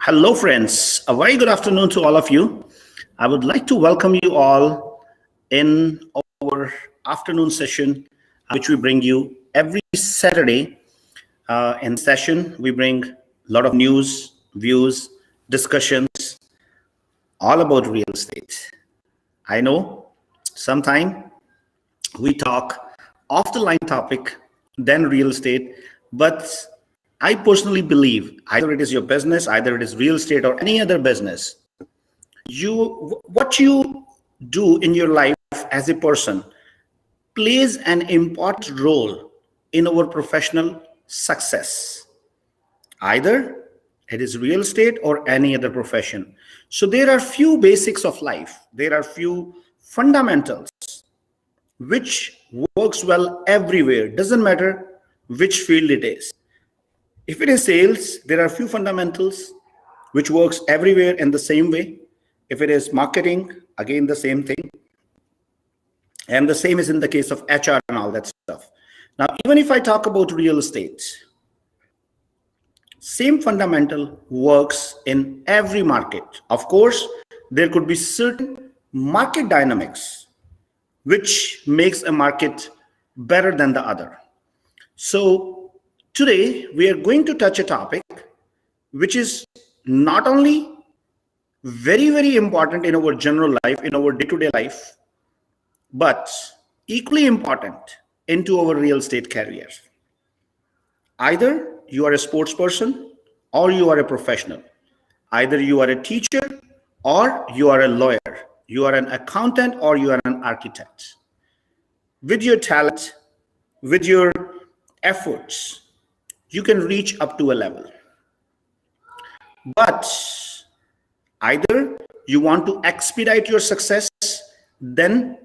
Hello, friends. A very good afternoon to all of you. I would like to welcome you all in our afternoon session, which we bring you every Saturday. In session, we bring a lot of news, views, discussions, all about real estate. I know sometime we talk off the line topic than real estate, but I personally believe either it is your business, either it is real estate or any other business, what you do in your life as a person plays an important role in our professional success. Either it is real estate or any other profession. So there are few basics of life. There are few fundamentals which works well everywhere. Doesn't matter which field it is. If it is sales, there are few fundamentals which works everywhere in the same way. If it is marketing, again the same thing. And the same is in the case of HR and all that stuff. Now, even if I talk about real estate, same fundamental works in every market. Of course, there could be certain market dynamics which makes a market better than the other. So today we are going to touch a topic which is not only very important in our general life, in our day-to-day life, but equally important into our real estate career. Either you are a sports person or you are a professional. Either you are a teacher or you are a lawyer. You are an accountant or you are an architect. With your talent, with your efforts, you can reach up to a level. But either you want to expedite your success, then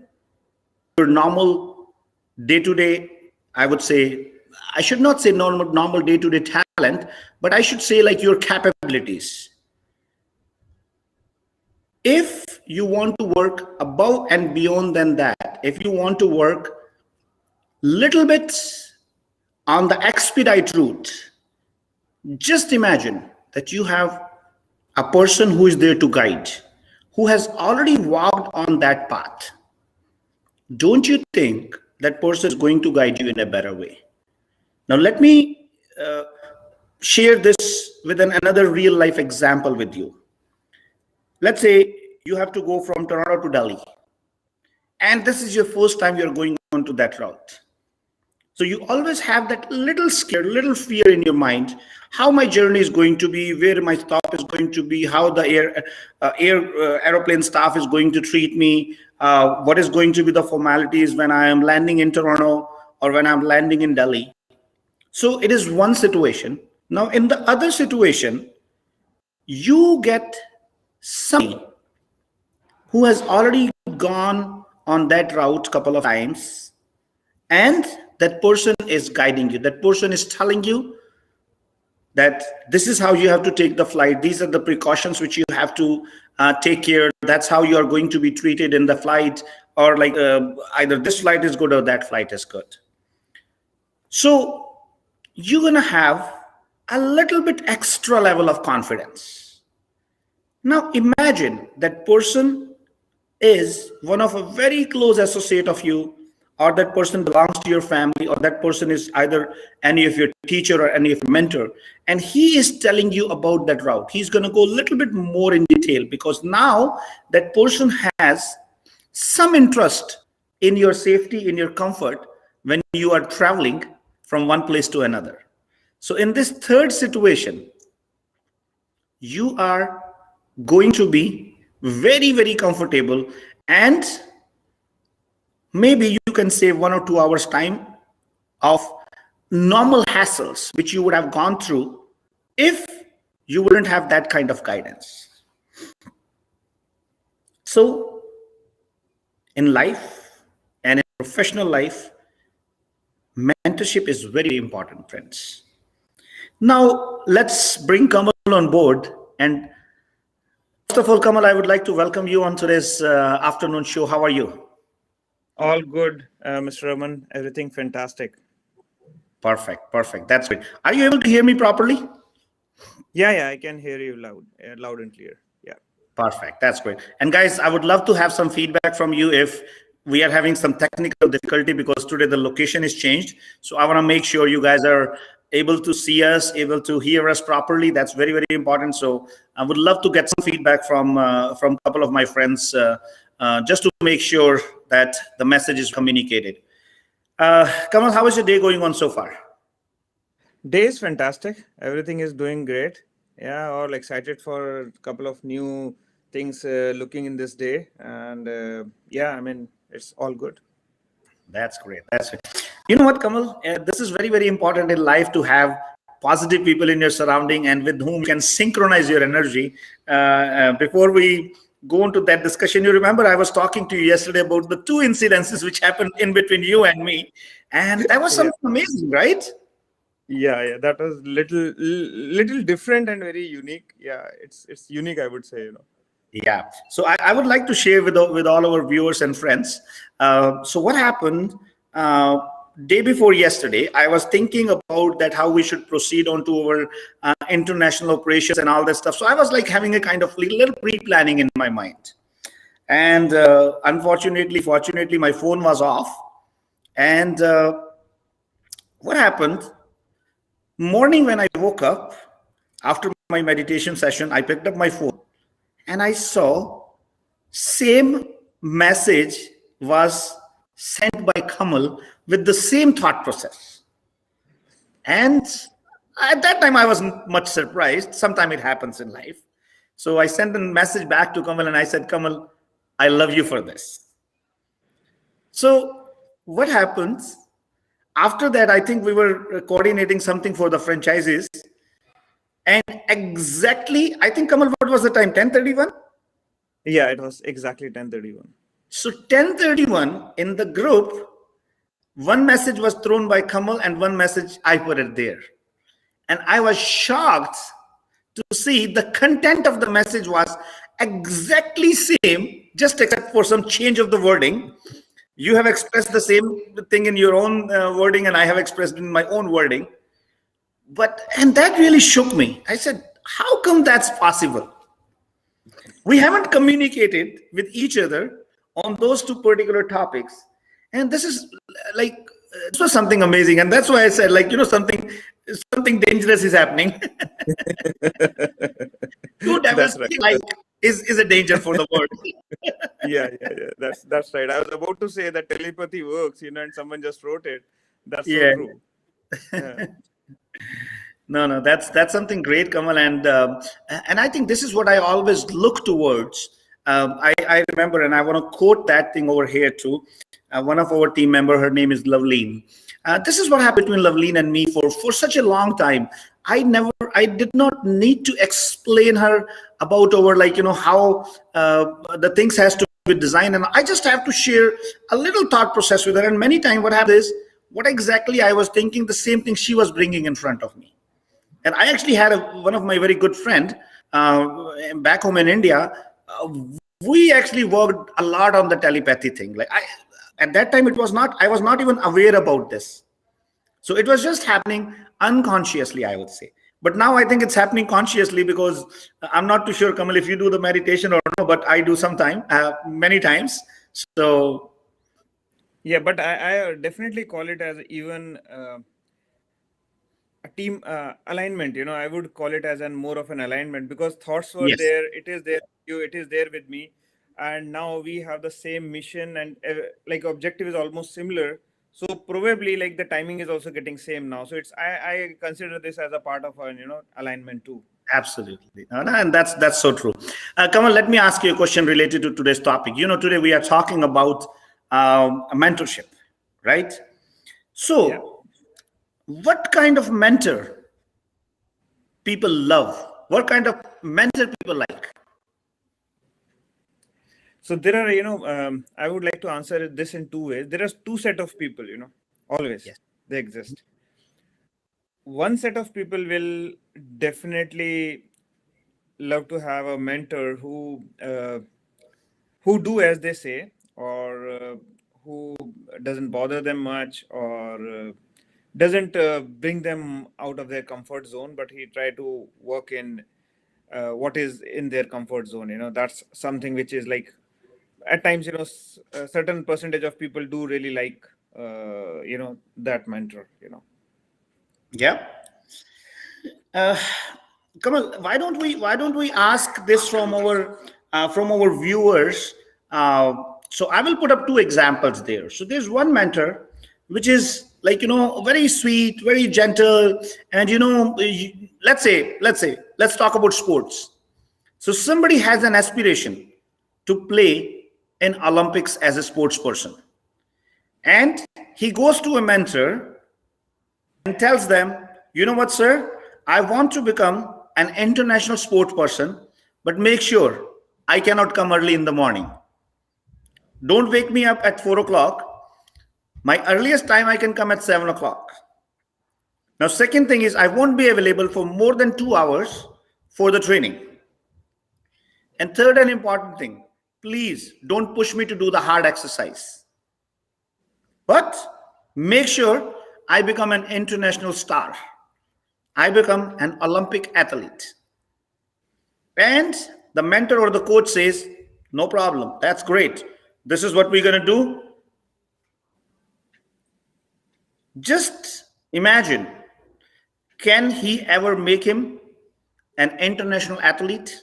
your normal day-to-day, I would say, I should not say normal day-to-day talent, but I should say like your capabilities. If you want to work above and beyond than that, if you want to work little bit on the expedite route, just imagine that you have a person who is there to guide, who has already walked on that path. Don't you think that person is going to guide you in a better way? Now, let me share this with another real life example with you. Let's say you have to go from Toronto to Delhi, and this is your first time you're going on to that route. So you always have that little scare, little fear in your mind, how my journey is going to be, where my stop is going to be, how the aeroplane staff is going to treat me, what is going to be the formalities when I am landing in Toronto or when I'm landing in Delhi. So it is one situation. Now, in the other situation, you get somebody who has already gone on that route a couple of times, and that person is guiding you. That person is telling you that this is how you have to take the flight. These are the precautions which you have to take care. That's how you are going to be treated in the flight, or like either this flight is good or that flight is good. So you're going to have a little bit extra level of confidence. Now imagine that person is one of a very close associate of you, or that person belongs to your family, or that person is either any of your teacher or any of your mentor, and he is telling you about that route. He's going to go a little bit more in detail because now that person has some interest in your safety, in your comfort when you are traveling from one place to another. So in this third situation, you are going to be very comfortable, and maybe you can save 1 or 2 hours time of normal hassles which you would have gone through if you wouldn't have that kind of guidance. So in life and in professional life, mentorship is very important, friends. Now let's bring Kamal on board. And first of all, Kamal, I would like to welcome you on today's afternoon show. How are you? All good, Mr. Raman. Everything fantastic. Perfect. That's great. Are you able to hear me properly? Yeah, I can hear you loud and clear. Yeah. Perfect. That's great. And guys, I would love to have some feedback from you if we are having some technical difficulty because today the location is changed. So I want to make sure you guys are able to see us, able to hear us properly. That's very, very important. So I would love to get some feedback from a couple of my friends just to make sure that the message is communicated. Kamal, how is your day going on so far? Day is fantastic. Everything is doing great. Yeah, all excited for a couple of new things looking in this day. And yeah, I mean, it's all good. That's great. That's great. You know what, Kamal? This is very, very important in life to have positive people in your surrounding and with whom you can synchronize your energy. Before we go into that discussion, you remember I was talking to you yesterday about the two incidences which happened in between you and me, and that was Yeah. something amazing, right? Yeah. That was little different and very unique. Yeah, it's unique, I would say. Yeah. So I would like to share with all our viewers and friends. So what happened day before yesterday? I was thinking about that how we should proceed on to our international operations and all that stuff. So I was like having a kind of little pre-planning in my mind. And fortunately, my phone was off. And what happened? Morning when I woke up after my meditation session, I picked up my phone and I saw same message was sent by Kamal with the same thought process. And at that time, I wasn't much surprised. Sometimes it happens in life. So I sent a message back to Kamal and I said, Kamal, I love you for this. So what happens? After that, I think we were coordinating something for the franchises. And exactly, I think, Kamal, what was the time? 10:31? Yeah, it was exactly 10:31. So 10:31 in the group, one message was thrown by Kamal and one message I put it there. And I was shocked to see the content of the message was exactly same, just except for some change of the wording. You have expressed the same thing in your own wording, and I have expressed in my own wording. And that really shook me. I said, how come that's possible? We haven't communicated with each other on those two particular topics. And this is like, this was something amazing. And that's why I said, like, something dangerous is happening. Two devils That's right. like is a danger for the world. Yeah. That's right. I was about to say that telepathy works, and someone just wrote it. That's so Yeah. true. Yeah. No, that's something great, Kamal, and I think this is what I always look towards. I remember, and I want to quote that thing over here too. One of our team member, her name is Loveleen. This is what happened between Loveleen and me for such a long time. I did not need to explain her about our how the things has to be designed, and I just have to share a little thought process with her. And many times, what happens is what exactly I was thinking, the same thing she was bringing in front of me. And I actually had one of my very good friend back home in India. We actually worked a lot on the telepathy thing. At that time, I was not even aware about this. So it was just happening unconsciously, I would say. But now I think it's happening consciously because I'm not too sure, Kamal, if you do the meditation or no, but I do sometime, many times. So Yeah, but I definitely call it as even a team alignment. I would call it as more of an alignment because thoughts were yes, there. It is there with you. It is there with me, and now we have the same mission and like objective is almost similar. So probably like the timing is also getting same now. So I consider this as a part of a alignment too. absolutely. No, and that's so true. Kamal, let me ask you a question related to today's topic. Today we are talking about mentorship, right? Yeah. So, what kind of mentor people love? What kind of mentor people like? So there are, I would like to answer this in two ways. There are two set of people, always Yes. they exist. One set of people will definitely love to have a mentor who do as they say, or who doesn't bother them much, or doesn't bring them out of their comfort zone, but he try to work in what is in their comfort zone. That's something which is like, at times, a certain percentage of people do really like that mentor. Yeah. Uh, Kamal, why don't we ask this from our viewers? So I will put up two examples there. So there's one mentor which is like, very sweet, very gentle, and let's talk about sports. So somebody has an aspiration to play in Olympics as a sports person, and he goes to a mentor and tells them, you know what, sir, I want to become an international sport person, but make sure I cannot come early in the morning. Don't wake me up at 4 o'clock. My earliest time I can come at 7 o'clock. Now, second thing is, I won't be available for more than 2 hours for the training. And third and important thing, please don't push me to do the hard exercise. But make sure I become an international star. I become an Olympic athlete. And the mentor or the coach says, no problem, that's great. This is what we're going to do. Just imagine, can he ever make him an international athlete?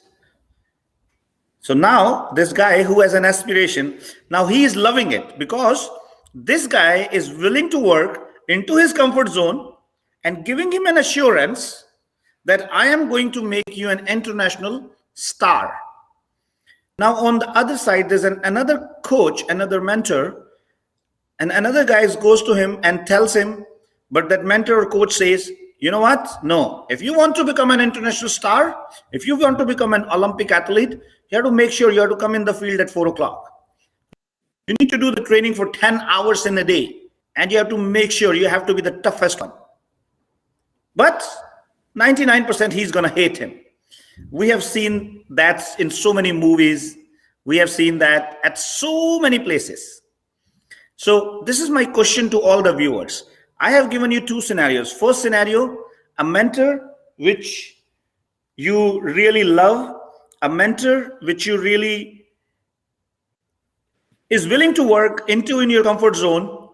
So now this guy who has an aspiration, now he is loving it because this guy is willing to work into his comfort zone and giving him an assurance that I am going to make you an international star. Now, on the other side, there's another coach, another mentor, and another guy goes to him and tells him, but that mentor or coach says, you know what? No, if you want to become an international star, if you want to become an Olympic athlete, you have to make sure you have to come in the field at 4 o'clock. You need to do the training for 10 hours in a day, and you have to make sure you have to be the toughest one. But 99% he's going to hate him. We have seen that in so many movies. We have seen that at so many places. So this is my question to all the viewers. I have given you two scenarios. First scenario, a mentor which you really love, a mentor which you really is willing to work into in your comfort zone,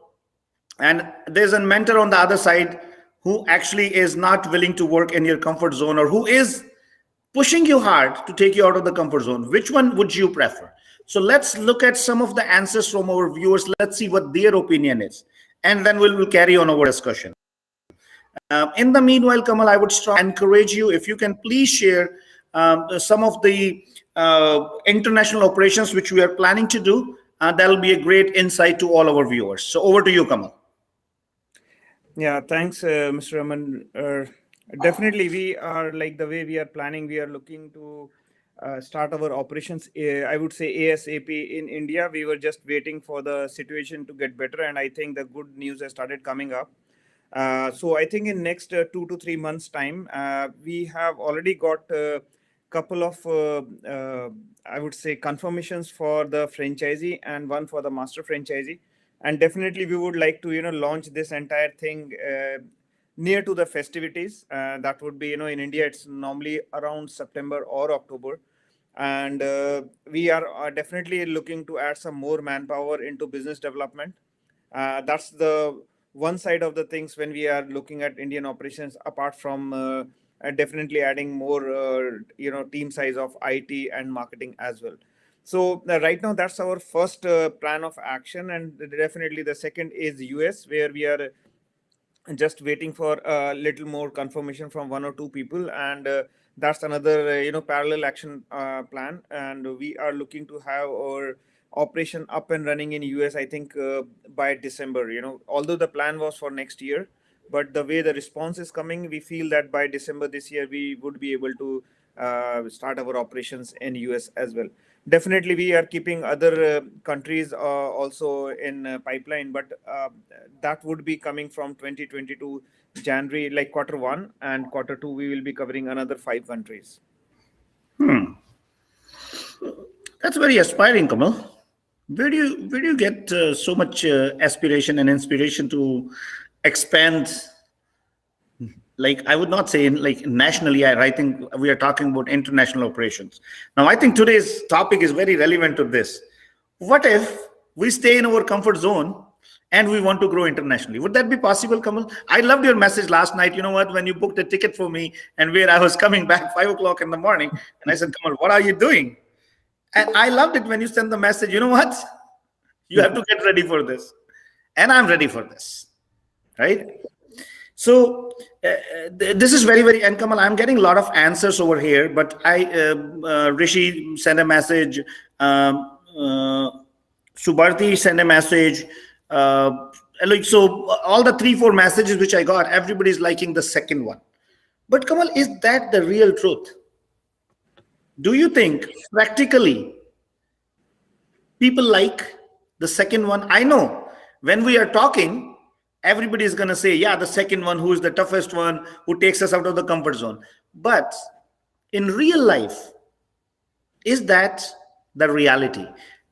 and there's a mentor on the other side who actually is not willing to work in your comfort zone, or who is pushing you hard to take you out of the comfort zone. Which one would you prefer? So let's look at some of the answers from our viewers. Let's see what their opinion is, and then we'll carry on our discussion. In the meanwhile, Kamal, I would strongly encourage you, if you can please share some of the international operations which we are planning to do. That'll be a great insight to all our viewers. So over to you, Kamal. Yeah, thanks, Mr. Raman. Definitely, we are like the way we are planning. We are looking to start our operations. I would say ASAP in India. We were just waiting for the situation to get better, and I think the good news has started coming up. So I think in next 2 to 3 months' time, we have already got a couple of I would say confirmations for the franchisee and one for the master franchisee. And definitely we would like to launch this entire thing near to the festivities. That would be, in India it's normally around September or October, and we are definitely looking to add some more manpower into business development. That's the one side of the things when we are looking at Indian operations, apart from definitely adding more team size of IT and marketing as well. So right now that's our first plan of action, and definitely the second is US, where we are just waiting for a little more confirmation from one or two people, and that's another parallel action plan, and we are looking to have our operation up and running in US, I think by December. Although the plan was for next year, but the way the response is coming, we feel that by December this year we would be able to start our operations in US as well. Definitely we are keeping other countries also in pipeline, but that would be coming from 2022 January, like Q1, and Q2 we will be covering another 5 countries. That's very aspiring, Kamal. Where do you get so much aspiration and inspiration to expand, like I would not say in like nationally. I think we are talking about international operations. Now, I think today's topic is very relevant to this. What if we stay in our comfort zone and we want to grow internationally? Would that be possible, Kamal? I loved your message last night. You know what? When you booked a ticket for me and where I was coming back 5 o'clock in the morning, and I said, Kamal, what are you doing? And I loved it when you sent the message. You know what? You have to get ready for this, and I'm ready for this, right? So this is very, very, and Kamal, I'm getting a lot of answers over here, but Rishi sent a message, Subarti sent a message, like, so all the 3, 4 messages which I got, everybody's liking the second one. But Kamal, is that the real truth? Do you think practically people like the second one? I know when we are talking, everybody is going to say, yeah, the second one, who is the toughest one, who takes us out of the comfort zone. But in real life, is that the reality?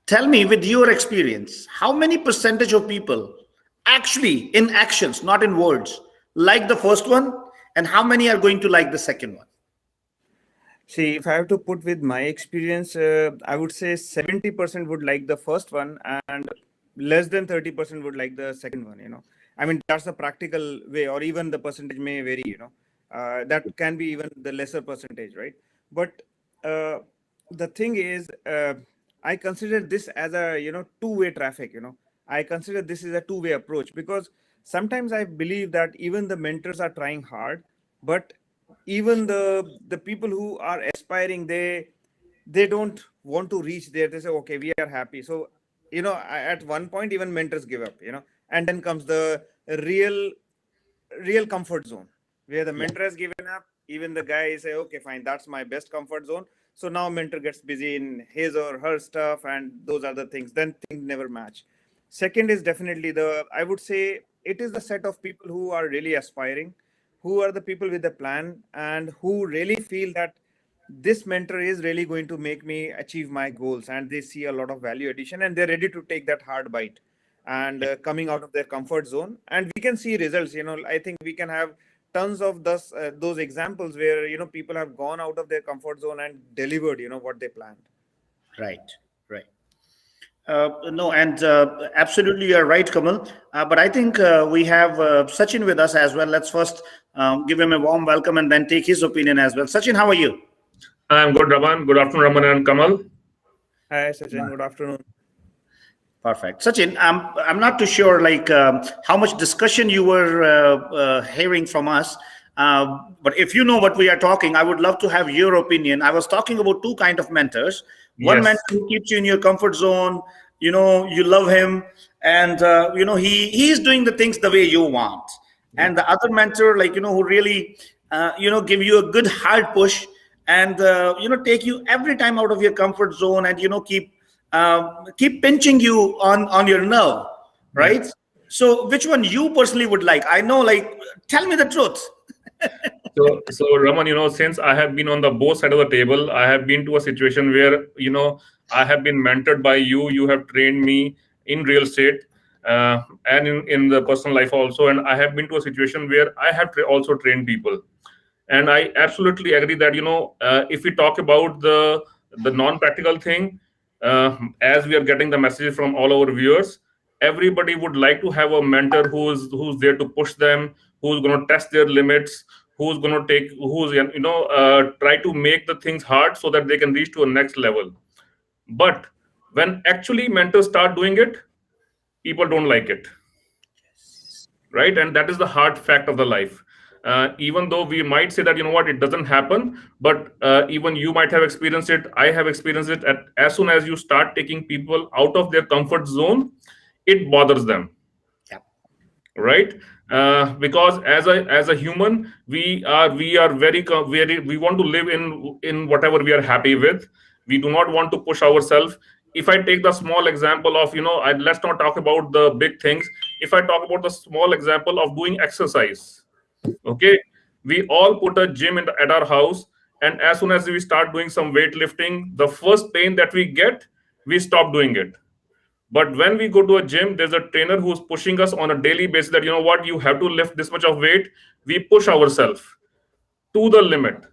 Tell me, with your experience, how many percentage of people actually in actions, not in words, like the first one, and how many are going to like the second one? See, if I have to put with my experience, I would say 70% would like the first one and less than 30% would like the second one, I mean, that's the practical way, or even the percentage may vary, that can be even the lesser percentage, right? But the thing is, I consider this as a, two-way traffic, I consider this is a two-way approach, because sometimes I believe that even the mentors are trying hard, but even the people who are aspiring, they don't want to reach there. They say, okay, we are happy. So at one point even mentors give up, and then comes the real real comfort zone where the Yeah, mentor has given up. Even the guy say, okay, fine, that's my best comfort zone. So now mentor gets busy in his or her stuff, and those are the things, then things never match. Second is definitely the, I would say, it is the set of people who are really aspiring, who are the people with a plan, and who really feel that this mentor is really going to make me achieve my goals, and they see a lot of value addition, and they're ready to take that hard bite and yeah, coming out of their comfort zone, and we can see results. I think we can have tons of those examples where people have gone out of their comfort zone and delivered what they planned. right, right. No, and absolutely, you're right, Kamal. But I think we have Sachin with us as well. Let's first give him a warm welcome and then take his opinion as well. Sachin, how are you? I'm good, Raman. Good afternoon, Raman and Kamal. Hi Sachin, good afternoon. Perfect. Sachin, I'm not too sure like how much discussion you were hearing from us. But if you know what we are talking, I would love to have your opinion. I was talking about two kind of mentors. One mentor Yes. who keeps you in your comfort zone. You love him, and he is doing the things the way you want. Yeah. And the other mentor, like who really give you a good hard push and take you every time out of your comfort zone and keep pinching you on your nerve, Yeah. right? So which one you personally would like? I know, like, tell me the truth. So Raman, since I have been on the both side of the table, I have been to a situation where, I have been mentored by you. You have trained me in real estate, and in the personal life also. And I have been to a situation where I have also trained people. And I absolutely agree that if we talk about the non-practical thing, as we are getting the messages from all our viewers, everybody would like to have a mentor who's there to push them, who's going to test their limits, who's try to make the things hard so that they can reach to a next level. But when actually mentors start doing it, people don't like it, right? And that is the hard fact of the life. Even though we might say that what, it doesn't happen, but even you might have experienced it, I have experienced it. As soon as you start taking people out of their comfort zone, it bothers them, Yeah, right? Because as a human, we are very, we want to live in whatever we are happy with. We do not want to push ourselves. If I take the small example of, let's not talk about the big things. If I talk about the small example of doing exercise, okay, we all put a gym at our house, and as soon as we start doing some weightlifting, the first pain that we get, we stop doing it. But when we go to a gym, there's a trainer who's pushing us on a daily basis that, you know what, you have to lift this much of weight. We push ourselves to the limit.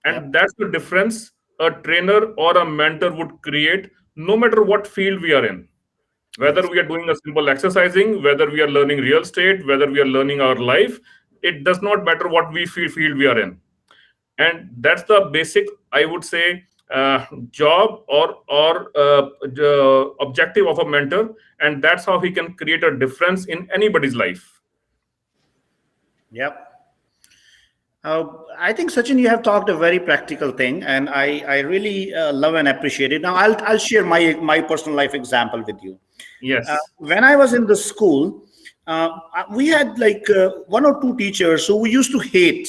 And Yep. that's the difference a trainer or a mentor would create, no matter what field we are in. Whether Yes. we are doing a simple exercising, whether we are learning real estate, whether we are learning our life, it does not matter what we field we are in. And that's the basic, I would say, job or objective of a mentor, and that's how he can create a difference in anybody's life. Yep. I think Sachin, you have talked a very practical thing, and I really love and appreciate it. Now, I'll share my personal life example with you. Yes, When I was in the school, we had like one or two teachers who we used to that's hate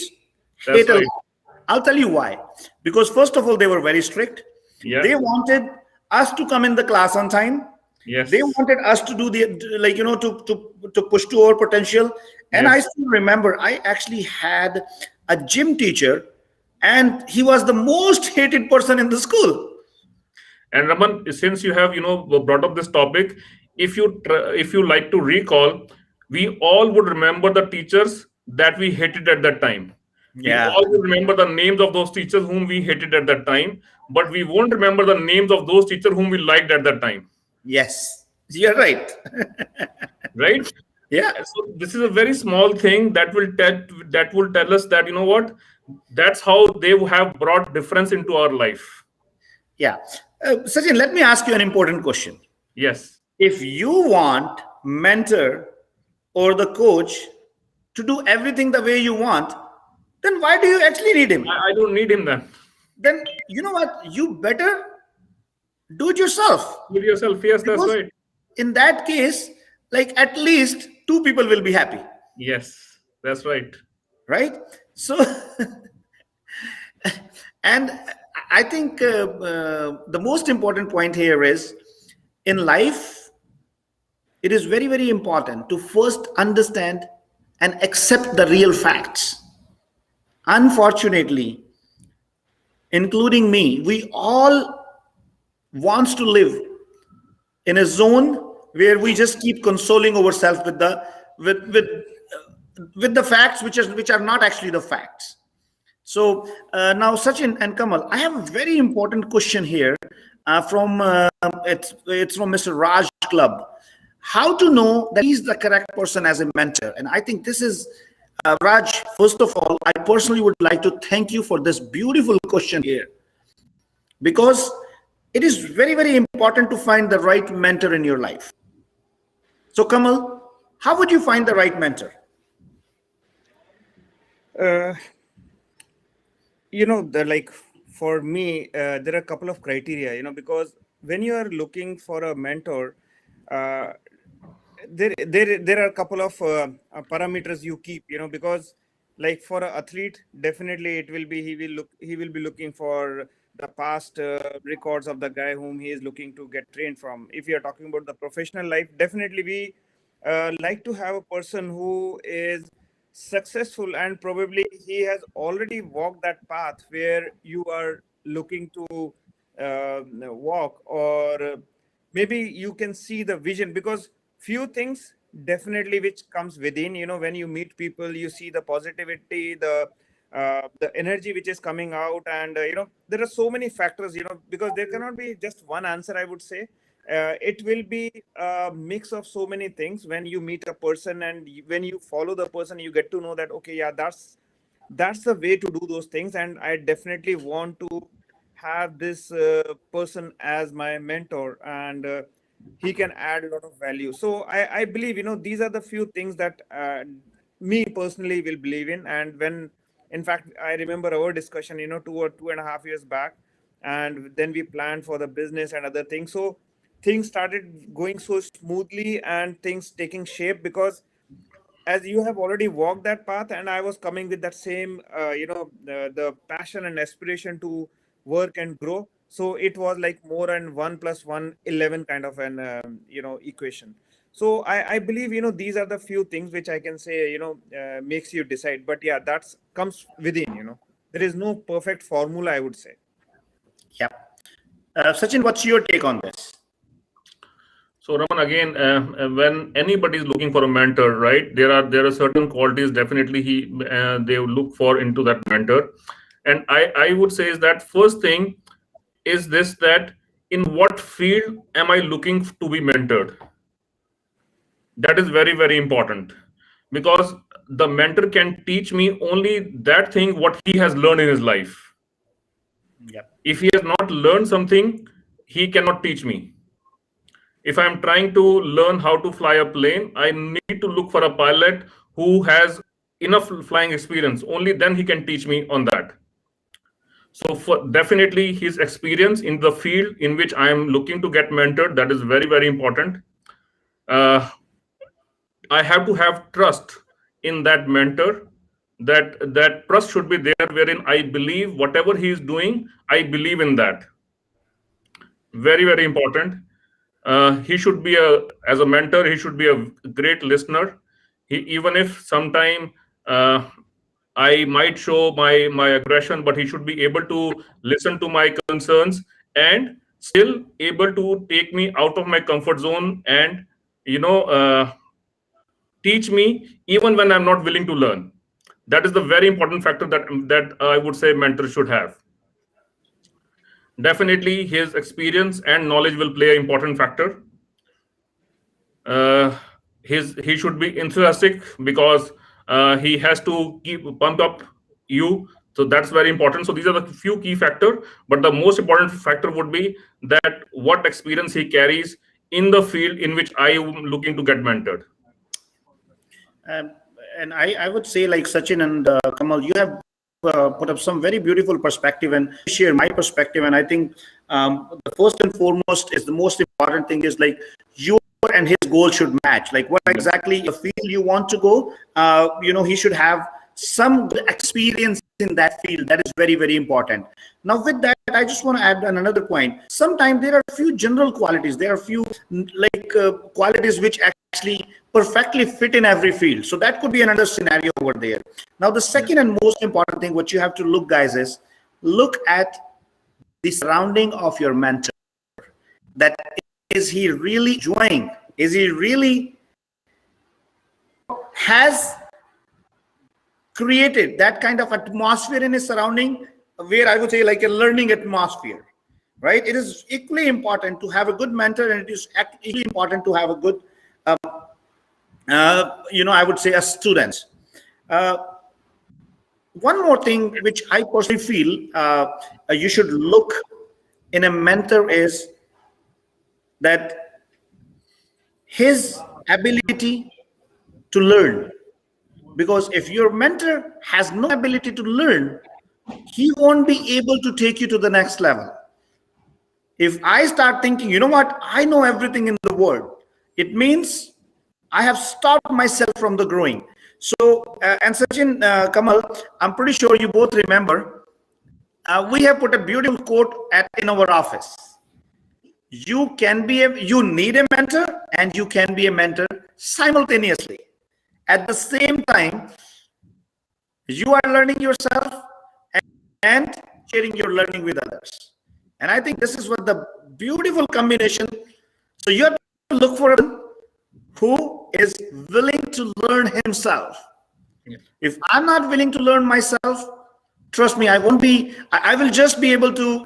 a right. lot. I'll tell you why. Because first of all, they were very strict. Yeah. They wanted us to come in the class on time. They Yes. wanted us to do the like to push to our potential. And I Yes. still remember I actually had a gym teacher, and he was the most hated person in the school. And Raman, since you have brought up this topic, if you like to recall, we all would remember the teachers that we hated at that time. We Yeah. all would remember the names of those teachers whom we hated at that time, but we won't remember the names of those teachers whom we liked at that time. Yes. You're right. Right? Yeah. So this is a very small thing that will tell us that, you know what, that's how they have brought difference into our life. Yeah. Sachin, let me ask you an important question. Yes. If you want mentor or the coach to do everything the way you want, then why do you actually need him? I don't need him then. Then you know what? You better do it yourself. With yourself. Yes, that's Because right. in that case, like at least two people will be happy, Yes, that's right. right? So, and I think the most important point here is in life, it is very, very important to first understand and accept the real facts. Unfortunately, including me, we all wants to live in a zone where we just keep consoling ourselves with the with the facts which are not actually the facts. So now, Sachin and Kamal, I have a very important question here from it's from Mr. Raj Club. How to know that he's the correct person as a mentor? And I think this is Raj. First of all, I personally would like to thank you for this beautiful question here, because it is very, very important to find the right mentor in your life. So, Kamal, how would you find the right mentor? Uh, like for me, there are a couple of criteria, because when you are looking for a mentor, uh, there are a couple of parameters you keep, because like for an athlete, definitely it will be he will be looking for the past records of the guy whom he is looking to get trained from. If you are talking about the professional life, definitely we like to have a person who is successful, and probably he has already walked that path where you are looking to walk, or maybe you can see the vision, because few things definitely which comes within, when you meet people, you see the positivity, the energy which is coming out, and there are so many factors, because there cannot be just one answer, I would say. It will be a mix of so many things. When you meet a person and when you follow the person, you get to know that, okay, yeah, that's the way to do those things, and I definitely want to have this person as my mentor, and he can add a lot of value. So I believe, these are the few things that me personally will believe in. And when, in fact, I remember our discussion, 2 or 2.5 years back, and then we planned for the business and other things. So things started going so smoothly and things taking shape, because as you have already walked that path, and I was coming with that same the passion and aspiration to work and grow. So it was like more than 1 + 1 = 11 kind of an equation. So I believe, these are the few things which I can say, makes you decide. But yeah, that's comes within. There is no perfect formula, I would say. Yeah. Sachin, what's your take on this? So Raman, again, when anybody is looking for a mentor, right? There are certain qualities definitely they will look for into that mentor, and I would say is that first thing is this, that in what field am I looking to be mentored? That is very, very important, because the mentor can teach me only that thing what he has learned in his life. Yep. If he has not learned something, he cannot teach me. If I'm trying to learn how to fly a plane, I need to look for a pilot who has enough flying experience. Only then he can teach me on that. So for definitely his experience in the field in which I am looking to get mentored, that is very, very important. uh, I have to have trust in that mentor. That trust should be there, wherein I believe whatever he is doing, I believe in that. Very, very important. He should be as a mentor, he should be a great listener. Even if sometime uh, I might show my aggression, but he should be able to listen to my concerns and still able to take me out of my comfort zone, and you know uh, teach me even when I'm not willing to learn. That is the very important factor that I would say mentor should have. Definitely his experience and knowledge will play an important factor. uh, he should be enthusiastic, because he has to keep pump up you. So that's very important. So these are the few key factor, but the most important factor would be that what experience he carries in the field in which I am looking to get mentored. Um, and I would say, like Sachin and Kamal, you have put up some very beautiful perspective, and share my perspective. And I think the first and foremost is the most important thing is like your and his goal should match. Like what exactly the field you want to go. He should have some good experience in that field. That is very, very important. Now, with that, I just want to add another point. Sometimes there are few general qualities. There are few qualities which actually perfectly fit in every field. So that could be another scenario over there. Now, the second and most important thing, what you have to look, guys, is look at the surrounding of your mentor. That is he really enjoying? Is he really has created that kind of atmosphere in his surrounding, where I would say like a learning atmosphere, right? It is equally important to have a good mentor, and it is equally important to have a good, I would say, a student. Uh, One more thing which I personally feel you should look in a mentor is that his ability to learn. Because if your mentor has no ability to learn, he won't be able to take you to the next level. If I start thinking, you know what, I know everything in the world, it means I have stopped myself from the growing. So, and Sachin, Kamal, I'm pretty sure you both remember, we have put a beautiful quote in our office. You need a mentor, and you can be a mentor simultaneously. At the same time, you are learning yourself and sharing your learning with others. And I think this is what the beautiful combination. So you have to look for a person who is willing to learn himself. Yeah. If I'm not willing to learn myself, trust me, I won't be, I will just be able to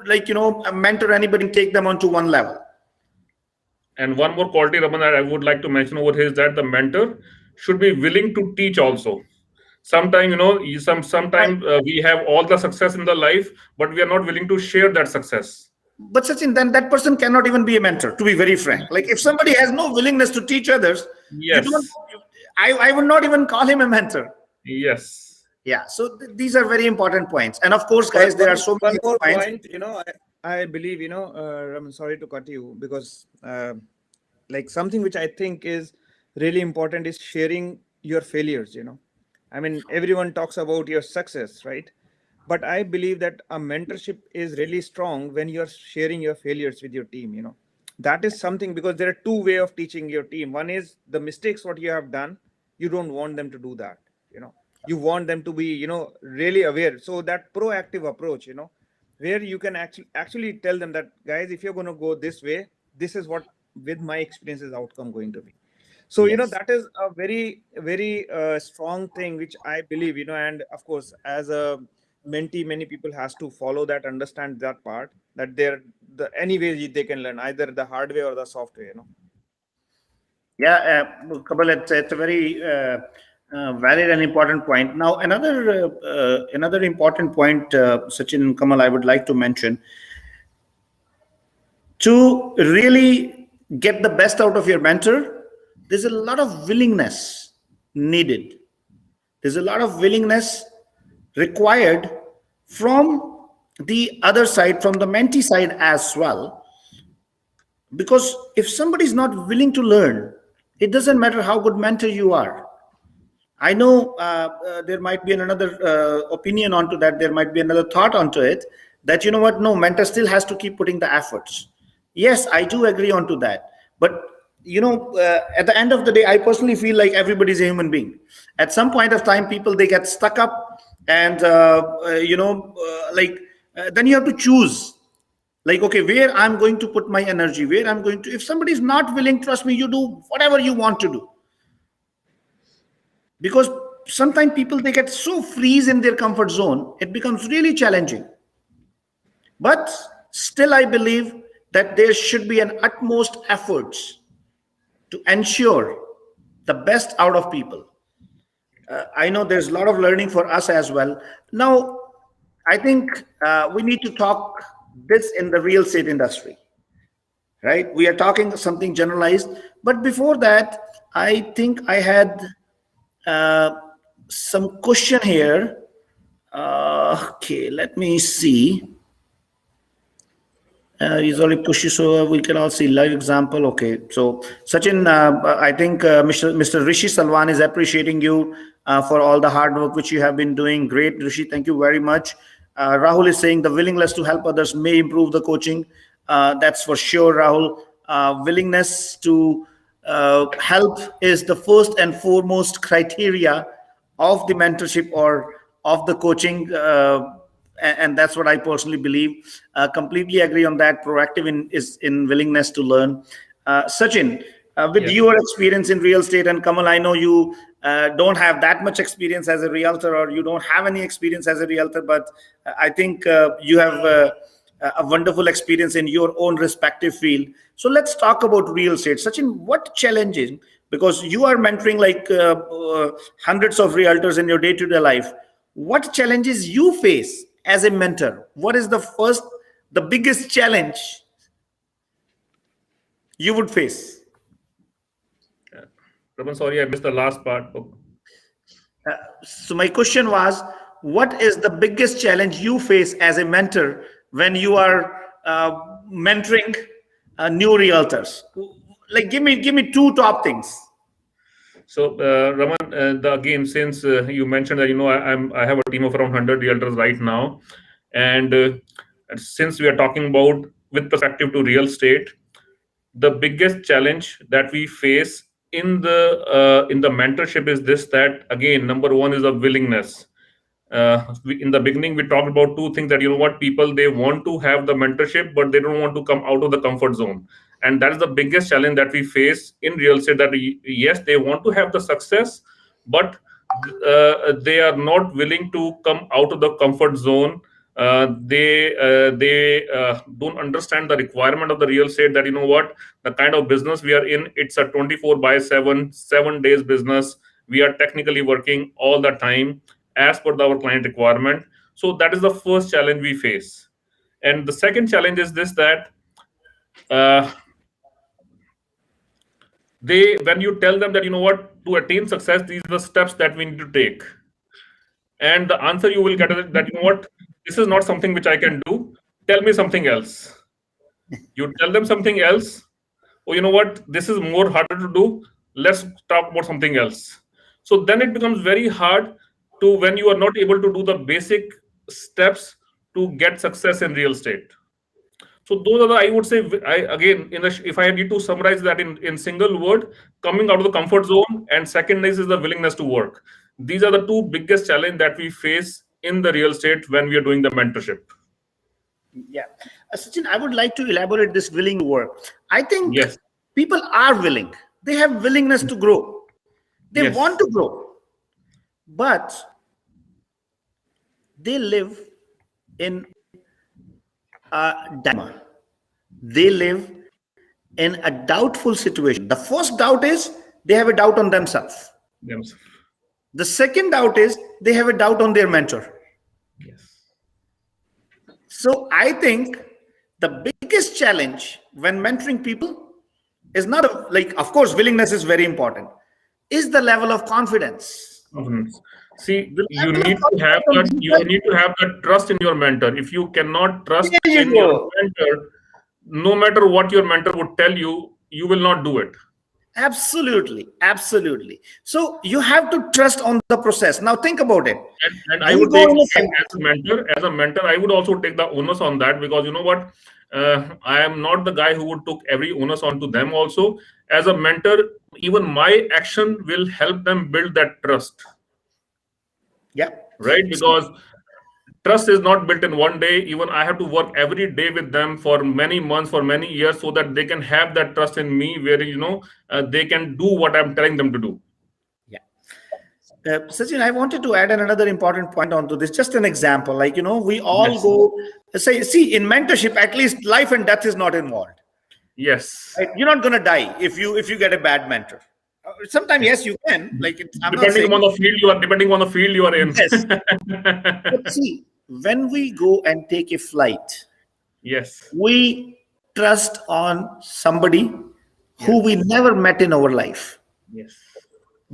mentor anybody and take them onto one level. And one more quality, Raman, that I would like to mention over here is that the mentor should be willing to teach also. Sometimes, sometimes we have all the success in the life, but we are not willing to share that success. But Sachin, then that person cannot even be a mentor, to be very frank. Like if somebody has no willingness to teach others, you don't, Yes. I would not even call him a mentor. Yes. Yeah. So these are very important points. And of course, guys, there are so One many more points. point, I believe, I'm sorry to cut you, because like something which I think is really important is sharing your failures. I mean, everyone talks about your success, right? But I believe that a mentorship is really strong when you're sharing your failures with your team. That is something, because there are two way of teaching your team. One is the mistakes what you have done, you don't want them to do that. You want them to be really aware. So that proactive approach, where you can actually tell them that, guys, if you're going to go this way, this is what with my experience is outcome going to be. So Yes. that is a very strong thing which I believe, and of course as a mentee, many people has to follow that, understand that part, that they're any way they can learn, either the hard way or the soft way. Yeah, Kabal, it's a very valid and important point. Now, another important point, Sachin and Kamal, I would like to mention, to really get the best out of your mentor, there's a lot of willingness needed. There's a lot of willingness required from the other side, from the mentee side as well. Because if somebody is not willing to learn, it doesn't matter how good mentor you are. I know there might be another opinion onto that. There might be another thought onto it, that you know what? No, mentor still has to keep putting the efforts. Yes, I do agree onto that. But at the end of the day, I personally feel like everybody's a human being. At some point of time, people, they get stuck up, and then you have to choose. Like, okay, where I'm going to put my energy, where I'm going to. If somebody is not willing, trust me, you do whatever you want to do, because sometimes people, they get so freeze in their comfort zone, it becomes really challenging. But still, I believe that there should be an utmost efforts to ensure the best out of people. I know there's a lot of learning for us as well. Now, I think we need to talk this in the real estate industry, right? We are talking something generalized, but before that, I think I had some question here. Okay, let me see. He's already pushed you, so we can all see live example. Okay, so Sachin, I think Mr. Rishi Salwan is appreciating you for all the hard work which you have been doing. Great, Rishi, thank you very much. Rahul is saying the willingness to help others may improve the coaching. That's for sure, Rahul. Willingness to help is the first and foremost criteria of the mentorship or of the coaching. And that's what I personally believe. Completely agree on that. Proactive is in willingness to learn. Sachin, with Yes. your experience in real estate, and Kamal, I know you don't have that much experience as a realtor, or you don't have any experience as a realtor, but I think you have a wonderful experience in your own respective field. So let's talk about real estate. Sachin, what challenges, because you are mentoring like hundreds of realtors in your day-to-day life, what challenges you face as a mentor? What is the biggest challenge you would face? Raman, sorry, I missed the last part. So my question was, what is the biggest challenge you face as a mentor when you are mentoring new realtors? Like, give me two top things. So, Raman, again, since you mentioned that I have a team of around 100 realtors right now, and since we are talking about with perspective to real estate, the biggest challenge that we face in the mentorship is this: that again, number one is the willingness. In the beginning, we talked about two things, that people, they want to have the mentorship, but they don't want to come out of the comfort zone. And that is the biggest challenge that we face in real estate, that yes, they want to have the success, but they are not willing to come out of the comfort zone. They don't understand the requirement of the real estate, that the kind of business we are in, it's a 24 by 7 7 days business. We are technically working all the time as per our client requirement. So that is the first challenge we face. And the second challenge is this, that uh, when you tell them that to attain success, these are the steps that we need to take, and the answer you will get is that this is not something which I can do, tell me something else. You tell them something else, oh, this is more harder to do, let's talk about something else. So then it becomes very hard to, when you are not able to do the basic steps to get success in real estate. So those are the, I would say, if I need to summarize that in single word, coming out of the comfort zone, and second is the willingness to work. These are the two biggest challenge that we face in the real estate when we are doing the mentorship. Yeah, Sachin, I would like to elaborate this willing to work. I think Yes. People are willing. They have willingness to grow. They want Yes. to grow, but they live in a dilemma. They live in a doubtful situation. The first doubt is they have a doubt on themselves. Themselves. The second doubt is they have a doubt on their mentor. Yes. So I think the biggest challenge when mentoring people is not like, of course, willingness is very important, is the level of confidence. Governance. See, The you level of need to have confidence on that. You people. need to have that trust in your mentor. If you cannot trust There you in your go. mentor, no matter what your mentor would tell you will not do it. Absolutely. Absolutely. So you have to trust on the process. Now think about it. And I We would go take on a again site. as a mentor, I would also take the onus on that, because you know what, I am not the guy who would took every onus onto them. Also, as a mentor, even my action will help them build that trust, Yeah. right? So Because trust is not built in one day. Even I have to work every day with them for many months, for many years, so that they can have that trust in me, where they can do what I'm telling them to do. yeah. Sachin, I wanted to add another important point onto this. Just an example, like, we all Yes. go, say, see, in mentorship, at least life and death is not involved. Yes. Right? You're not going to die if you get a bad mentor. Sometimes, yes, you can. Like, I'm not Depending saying on the field you are, depending on the field you are in. yes. But see, when we go and take a flight, Yes. we trust on somebody Yes. who we never met in our life. Yes.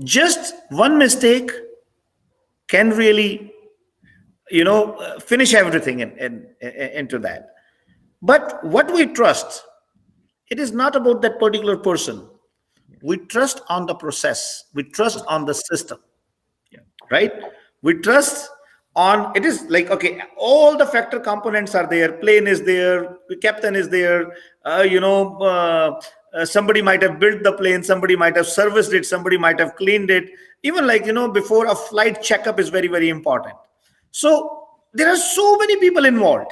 Just one mistake can really, finish everything into that. But what we trust, it is not about that particular person. We trust on the process. We trust on the system, Yeah. right? We trust on, it is like, okay, all the factor components are there. Plane is there, the captain is there. Somebody might have built the plane, somebody might have serviced it, somebody might have cleaned it. Even, like, before a flight checkup is very, very important. So there are so many people involved,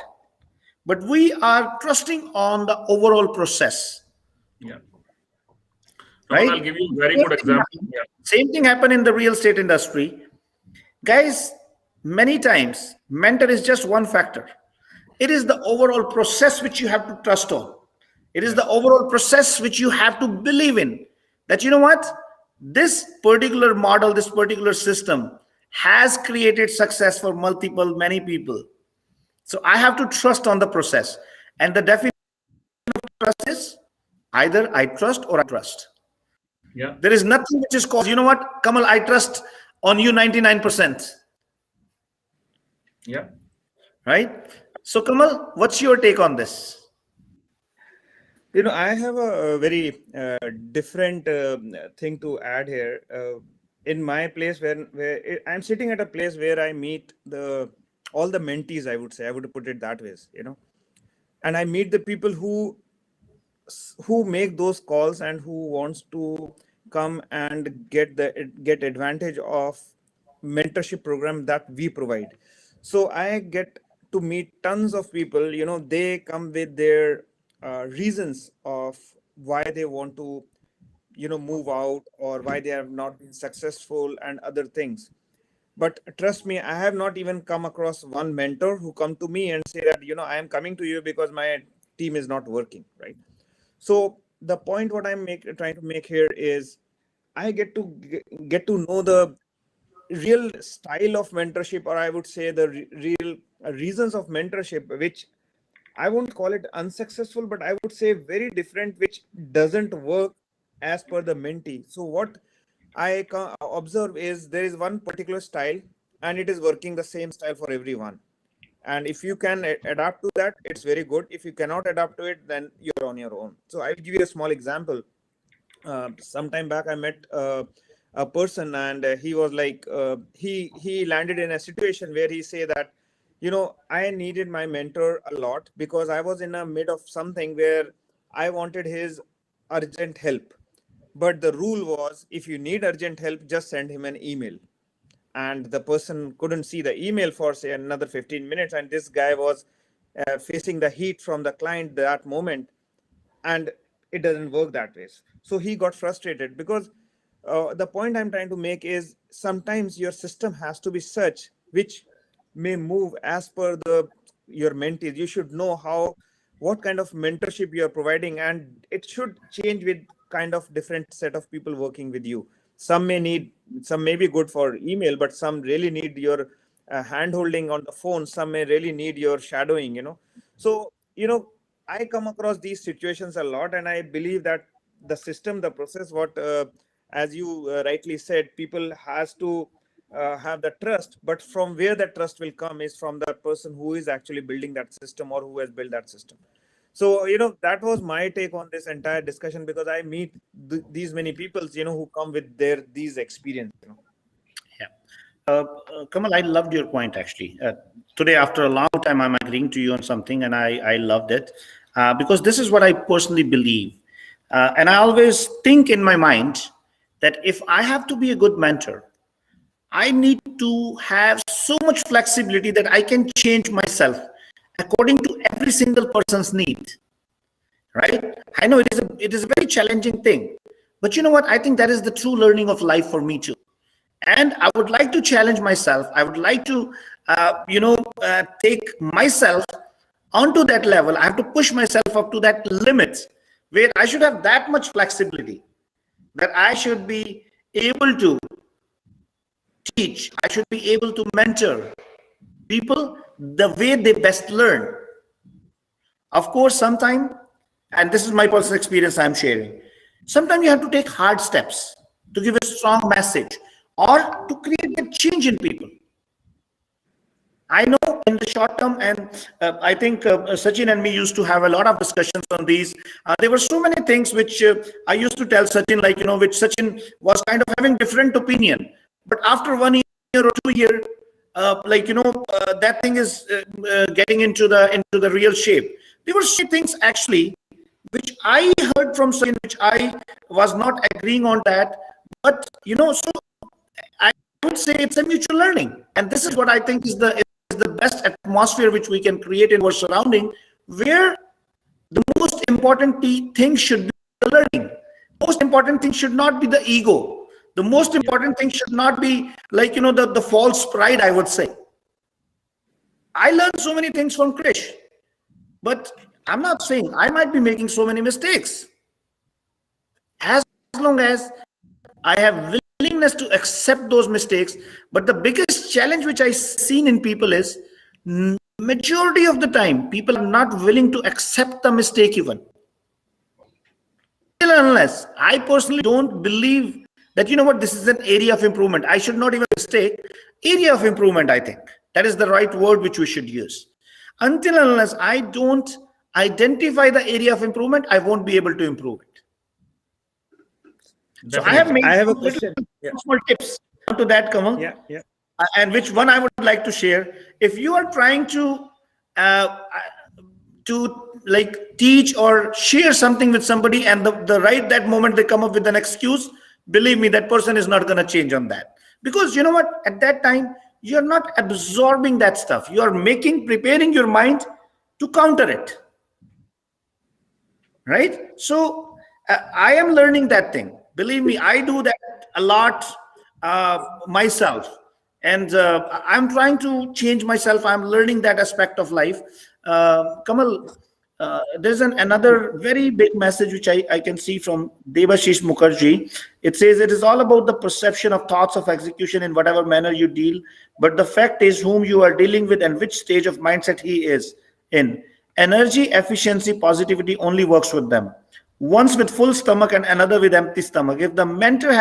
but we are trusting on the overall process, Yeah. Raman, right? I'll give you a very Same good thing example. happen- Yeah. Same thing happened in the real estate industry. Guys, many times mentor is just one factor. It is the overall process which you have to trust on. It is Yeah. the overall process which you have to believe in, that, what, this particular model, this particular system has created success for many people. So I have to trust on the process. And the definition of trust is either I trust or I trust. Yeah. There is nothing which is called, what, Kamal, I trust on you 99%. Yeah. Right? So, Kamal, what's your take on this? I have a very different thing to add here. In my place, I'm sitting at a place where I meet the all the mentees. I would put it that way. And I meet the people who make those calls and who wants to come and get advantage of mentorship program that we provide. So I get to meet tons of people. They come with their reasons of why they want to move out, or why they have not been successful and other things. But trust me, I have not even come across one mentor who come to me and say that I am coming to you because my team is not working, right? So the point what trying to make here is, I get to know the real style of mentorship, or I would say the real reasons of mentorship, which I won't call it unsuccessful, but I would say very different, which doesn't work as per the mentee. So what I observe is, there is one particular style and it is working the same style for everyone. And if you can adapt to that, it's very good. If you cannot adapt to it, then you're on your own. So I'll give you a small example. Some time back, I met a person, and he was like, he landed in a situation where he say that, I needed my mentor a lot because I was in the mid of something where I wanted his urgent help. But the rule was, if you need urgent help, just send him an email. And the person couldn't see the email for say another 15 minutes, and this guy was facing the heat from the client that moment. And it doesn't work that way. So he got frustrated because the point I'm trying to make is sometimes your system has to be such which may move as per the your mentees. You should know how what kind of mentorship you are providing, and it should change with kind of different set of people working with you. Some may need, some may be good for email, but some really need your hand holding on the phone. Some may really need your shadowing, so I come across these situations a lot, and I believe that the system, the process, what as you rightly said, people has to have the trust, but from where that trust will come is from the person who is actually building that system or who has built that system. So that was my take on this entire discussion, because I meet these many people who come with these experience. Yeah. Kamal, I loved your point actually. Today, after a long time, I'm agreeing to you on something, and I loved it because this is what I personally believe. And I always think in my mind that if I have to be a good mentor, I need to have so much flexibility that I can change myself according to every single person's need. Right? I know it is a very challenging thing, but you know what? I think that is the true learning of life for me too. And I would like to challenge myself. I would like to, take myself onto that level. I have to push myself up to that limit where I should have that much flexibility, that I should be able to teach, I should be able to mentor people the way they best learn. Of course, sometimes, and this is my personal experience I'm sharing, sometimes you have to take hard steps to give a strong message or to create a change in people. I know in the short term, and I think Sachin and me used to have a lot of discussions on these. There were so many things which I used to tell Sachin, which Sachin was kind of having different opinion. But after 1 year or 2 year, that thing is getting into the real shape. There were so many things actually which I heard from Sachin, which I was not agreeing on that. But so I would say it's a mutual learning, and this is what I think is the best atmosphere which we can create in our surrounding, where the most important thing should be the learning. Most important thing should not be the ego. The most important thing should not be the false pride, I would say. I learned so many things from Krish, but I'm not saying I might be making so many mistakes. As long as I have willingness to accept those mistakes. But the biggest challenge which I seen in people is majority of the time people are not willing to accept the mistake even. Unless I personally don't believe that this is an area of improvement. I should not even mistake area of improvement. I think that is the right word which we should use. Until unless I don't identify the area of improvement, I won't be able to improve it. So I have a question. Small tips to that, Kamal. Yeah. And which one I would like to share. If you are trying to teach or share something with somebody, and the right that moment they come up with an excuse, believe me, that person is not going to change on that. Because you know what? At that time, you're not absorbing that stuff. You are preparing your mind to counter it. Right? So I am learning that thing. Believe me, I do that a lot myself, and I'm trying to change myself. I'm learning that aspect of life. Kamal, there's another very big message which I can see from Debashish Mukherjee. It says it is all about the perception of thoughts of execution in whatever manner you deal, but the fact is whom you are dealing with and which stage of mindset he is in. Energy, efficiency, positivity only works with them. Once with full stomach and another with empty stomach. If the mentor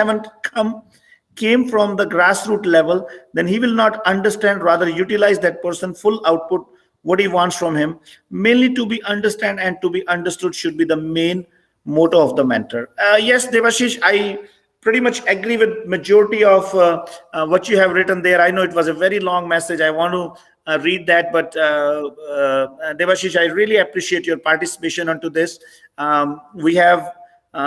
came from the grassroots level, then he will not understand, rather utilize that person full output, what he wants from him. Mainly to be understand and to be understood should be the main motto of the mentor. Yes, Devashish, I pretty much agree with majority of what you have written there. I know it was a very long message. I want to read that, but Devashish, I really appreciate your participation onto this. We have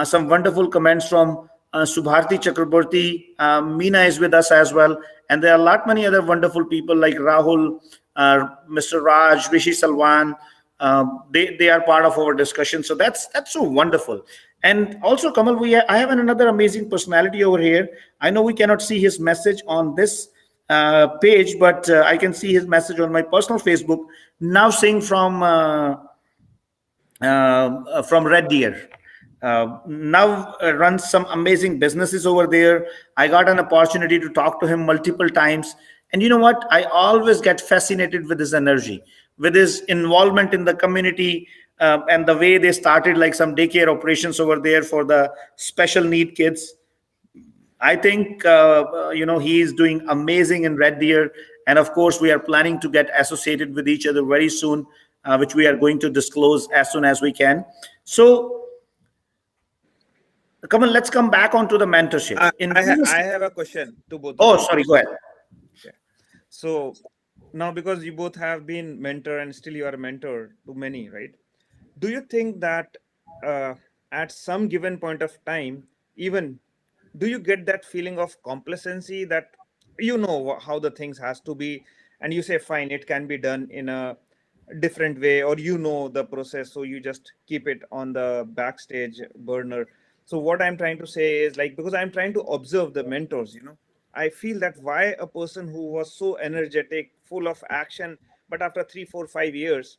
some wonderful comments from Subharti Chakraborty. Meena is with us as well, and there are a lot many other wonderful people like Rahul, Mr. Raj, Rishi Salwan, they are part of our discussion. So that's so wonderful. And also, Kamal, I have another amazing personality over here. I know we cannot see his message on this page, but I can see his message on my personal Facebook. Now saying from Red Deer. Now runs some amazing businesses over there. I got an opportunity to talk to him multiple times. And you know what? I always get fascinated with his energy, with his involvement in the community, and the way they started like some daycare operations over there for the special need kids. I think, he is doing amazing in Red Deer. And of course, we are planning to get associated with each other very soon, which we are going to disclose as soon as we can. So, come on, let's come back onto the mentorship. I have a question to both. Oh, sorry, go ahead. Okay. So now, because you both have been mentor and still you are a mentor to many, right? Do you think that at some given point of time, even do you get that feeling of complacency that you know how the things has to be, and you say, fine, it can be done in a different way, or you know the process, so you just keep it on the backstage burner? So what I'm trying to say is, like, because I'm trying to observe the mentors, I feel that why a person who was so energetic, full of action, but after 3 4 5 years,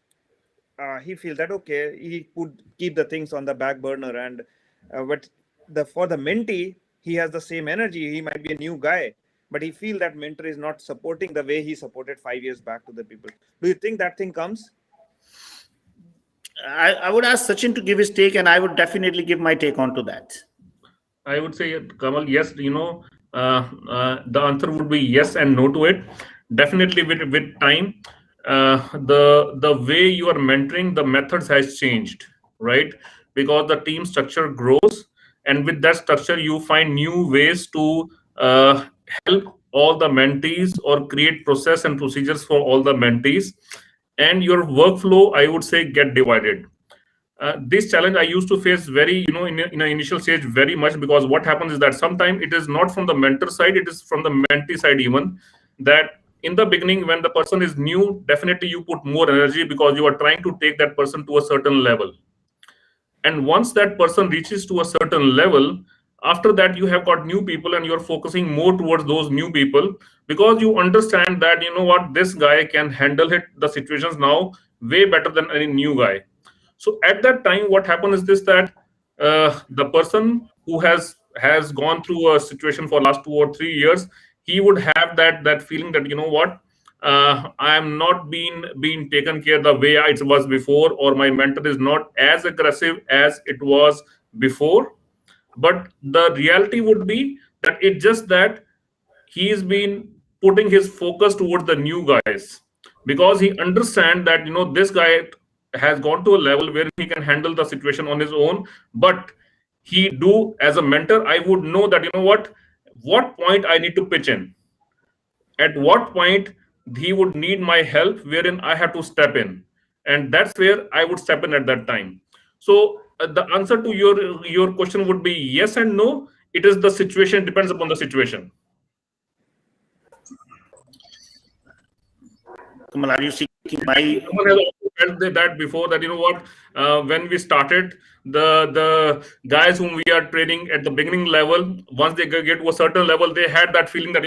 he feels that okay, he could keep the things on the back burner, and but for the mentee, he has the same energy. He might be a new guy, but he feel that mentor is not supporting the way he supported 5 years back to the people. Do you think that thing comes? I would ask Sachin to give his take, and I would definitely give my take onto that. I would say, Kamal, yes, the answer would be yes and no to it. Definitely with time, the way you are mentoring, the methods has changed, right? Because the team structure grows, and with that structure, you find new ways to help all the mentees or create process and procedures for all the mentees, and your workflow, I would say, get divided. This challenge I used to face very, in an initial stage very much, because what happens is that sometimes it is not from the mentor side, it is from the mentee side even, that in the beginning when the person is new, definitely you put more energy because you are trying to take that person to a certain level. And once that person reaches to a certain level, after that you have got new people and you're focusing more towards those new people, because you understand that, this guy can handle the situations now way better than any new guy. So at that time, what happened is this, that the person who has gone through a situation for last 2 or 3 years, he would have that feeling that, I am not being taken care the way it was before, or my mentor is not as aggressive as it was before. But the reality would be that it's just that he's been putting his focus towards the new guys, because he understands that, this guy has gone to a level where he can handle the situation on his own. But he do, as a mentor, I would know that, what point I need to pitch in, at what point he would need my help, wherein I have to step in, and that's where I would step in at that time. So the answer to your question would be yes and no. It is the situation, depends upon the situation. Kamal, are you seeking my? Someone has also felt that before, that when we started, the guys whom we are training at the beginning level, once they get to a certain level, they had that feeling that,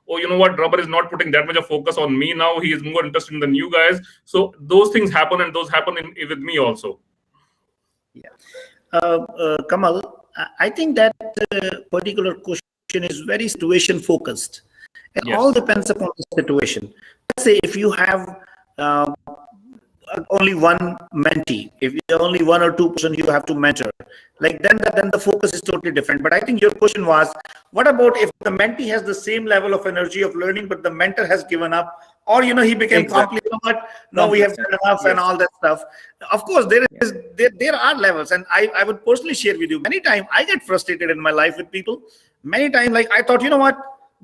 Rubber is not putting that much of focus on me now. He is more interested in the new guys. So those things happen, and those happen with me also. Yeah, Kamal, I think that particular question is very situation focused. It all depends upon the situation. Let's say if you have only one mentee, if you're only 1 or 2 person you have to mentor, like then the focus is totally different. But I think your question was, what about if the mentee has the same level of energy of learning, but the mentor has given up, or he became completely, no, we have done enough, and all that stuff. Of course, there are levels, and I would personally share with you, many times I get frustrated in my life with people. Many times, like, I thought,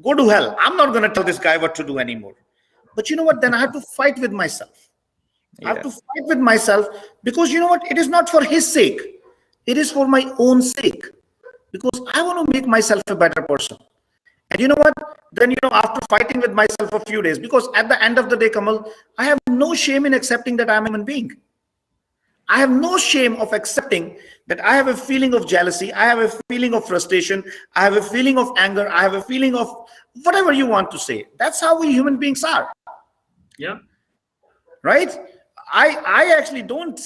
go to hell. I'm not going to tell this guy what to do anymore. But you know what? Then I have to fight with myself. I have to fight with myself, because it is not for his sake. It is for my own sake, because I want to make myself a better person. And you know what? Then, after fighting with myself a few days, because at the end of the day, Kamal, I have no shame in accepting that I'm a human being. I have no shame of accepting that I have a feeling of jealousy, I have a feeling of frustration, I have a feeling of anger, I have a feeling of whatever you want to say. That's how we human beings are. Yeah. Right? I actually don't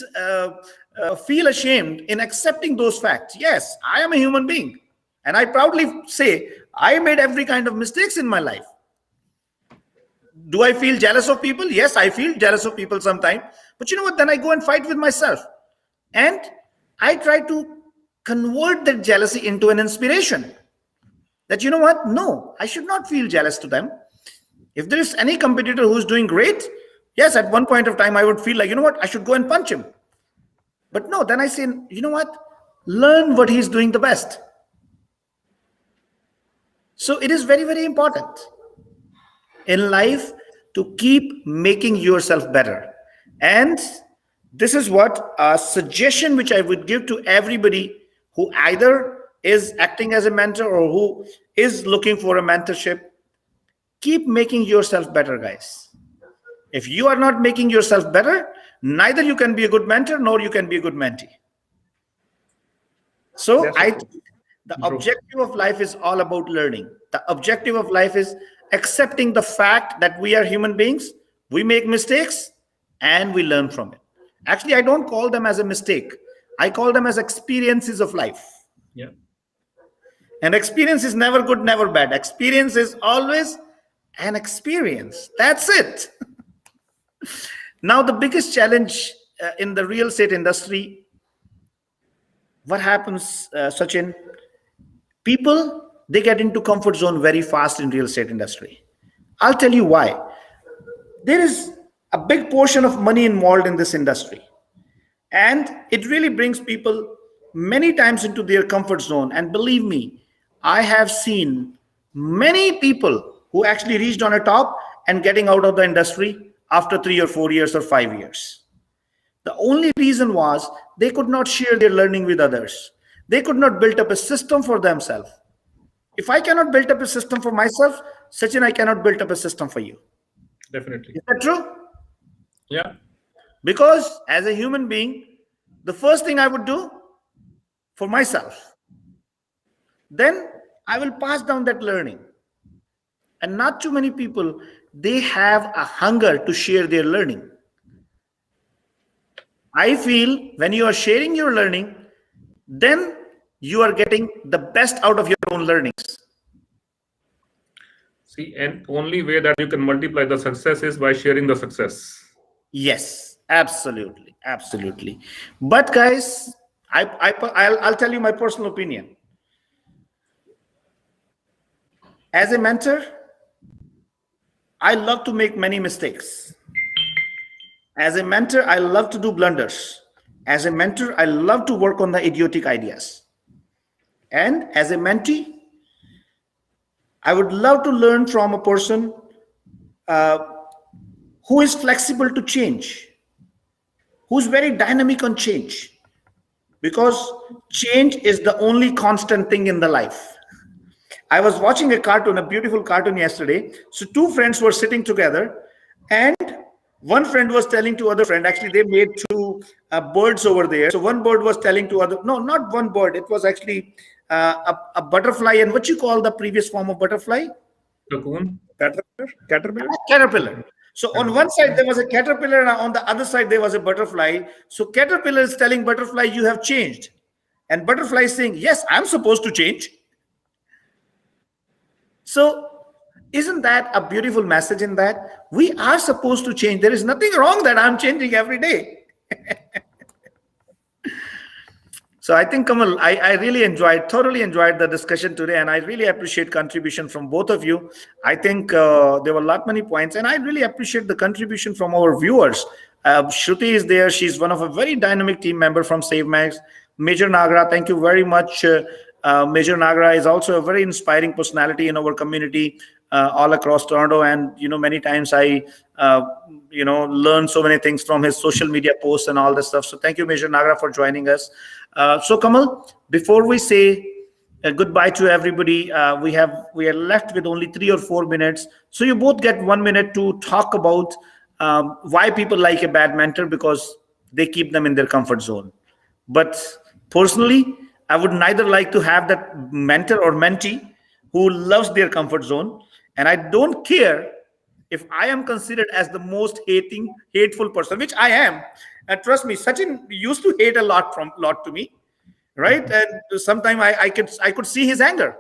feel ashamed in accepting those facts. Yes, I am a human being. And I proudly say, I made every kind of mistakes in my life. Do I feel jealous of people? Yes, I feel jealous of people sometimes. But you know what? Then I go and fight with myself. And I try to convert that jealousy into an inspiration. That, you know what? No, I should not feel jealous to them. If there is any competitor who's doing great, yes, at one point of time, I would feel like, you know what? I should go and punch him. But no, then I say, you know what? Learn what he's doing the best. So it is very, very important in life to keep making yourself better. And this is what a suggestion which I would give to everybody who either is acting as a mentor or who is looking for a mentorship. Keep making yourself better, guys. If you are not making yourself better, neither you can be a good mentor nor you can be a good mentee. So I think the objective of life is all about learning. The objective of life is accepting the fact that we are human beings, we make mistakes, and we learn from it. Actually, I don't call them as a mistake. I call them as experiences of life. Yeah. And experience is never good, never bad. Experience is always an experience. That's it. Now, the biggest challenge in the real estate industry, what happens, Sachin? People, they get into comfort zone very fast in real estate industry. I'll tell you why. There is a big portion of money involved in this industry. And it really brings people many times into their comfort zone. And believe me, I have seen many people who actually reached on a top and getting out of the industry after 3 or 4 years or 5 years. The only reason was they could not share their learning with others. They could not build up a system for themselves. If I cannot build up a system for myself, Sachin, I cannot build up a system for you. Definitely. Is that true? Yeah. Because as a human being, the first thing I would do for myself, then I will pass down that learning. And not too many people, they have a hunger to share their learning. I feel when you are sharing your learning, then you are getting the best out of your own learnings. See, and only way that you can multiply the success is by sharing the success. Yes, absolutely, absolutely. But guys, I'll tell you my personal opinion. As a mentor, I love to make many mistakes. As a mentor, I love to do blunders. As a mentor, I love to work on the idiotic ideas. And as a mentee, I would love to learn from a person who is flexible to change, who's very dynamic on change, because change is the only constant thing in the life. I was watching a cartoon, a beautiful cartoon yesterday. So two friends were sitting together, and one friend was telling to other friend, actually they made two birds over there. So one bird was telling to other, no, not one bird. It was actually a butterfly. And what you call the previous form of butterfly? Cocoon. Caterpillar. So on one side there was a caterpillar, and on the other side there was a butterfly. So caterpillar is telling butterfly, you have changed. And butterfly is saying, yes, I'm supposed to change. So isn't that a beautiful message in that? We are supposed to change. There is nothing wrong that I'm changing every day. So I think, Kamal, I really thoroughly enjoyed the discussion today, and I really appreciate contribution from both of you. I think there were a lot many points, and I really appreciate the contribution from our viewers. Shruti is there. She's one of a very dynamic team member from SaveMax. Major Nagra, thank you very much. Major Nagra is also a very inspiring personality in our community all across Toronto, and many times I learn so many things from his social media posts and all this stuff. So thank you, Major Nagra, for joining us. So Kamal, before we say goodbye to everybody, we are left with only 3 or 4 minutes. So you both get 1 minute to talk about why people like a bad mentor, because they keep them in their comfort zone. But personally, I would neither like to have that mentor or mentee who loves their comfort zone. And I don't care if I am considered as the most hateful person, which I am. And trust me, Sachin used to hate a lot to me, right? And sometimes I could see his anger,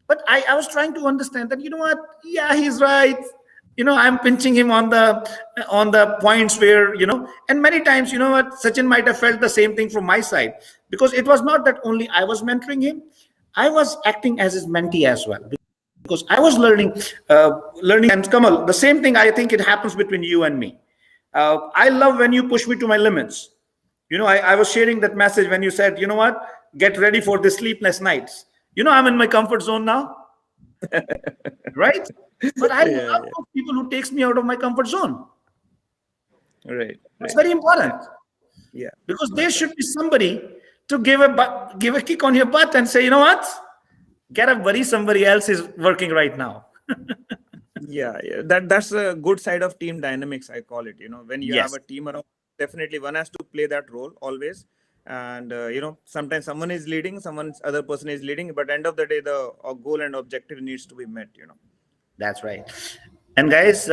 but I was trying to understand that, you know what, yeah, he's right. I'm pinching him on the points where, and many times, you know what, Sachin might have felt the same thing from my side, because it was not that only I was mentoring him, I was acting as his mentee as well, because I was learning. And Kamal, the same thing, I think it happens between you and me. I love when you push me to my limits. I was sharing that message when you said, you know what, get ready for the sleepless nights. I'm in my comfort zone now, right? But I Yeah, love those people who takes me out of my comfort zone. right, It's right. very important, Yeah, because there should be somebody to give a kick on your butt and say, you know what, get up, buddy. Somebody else is working right now. yeah. That's a good side of team dynamics, I call it. When you have Yes, a team around, definitely one has to play that role always. And sometimes someone is leading, someone's other person is leading, but end of the day, the goal and objective needs to be met. that's right. And guys,